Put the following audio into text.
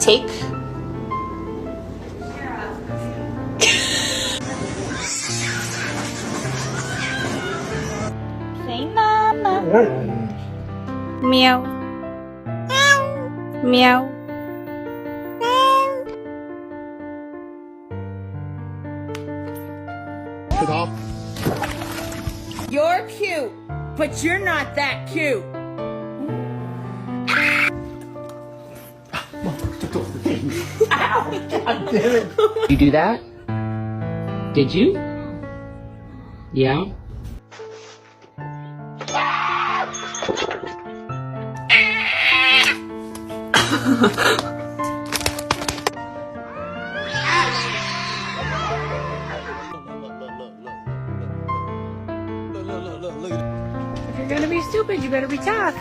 Take. Say mama. Meow. Meow. Get off. You're cute, but you're not that cute. God damn it. You do that? Did you? Yeah? Look. If you're gonna be stupid, you better be tough.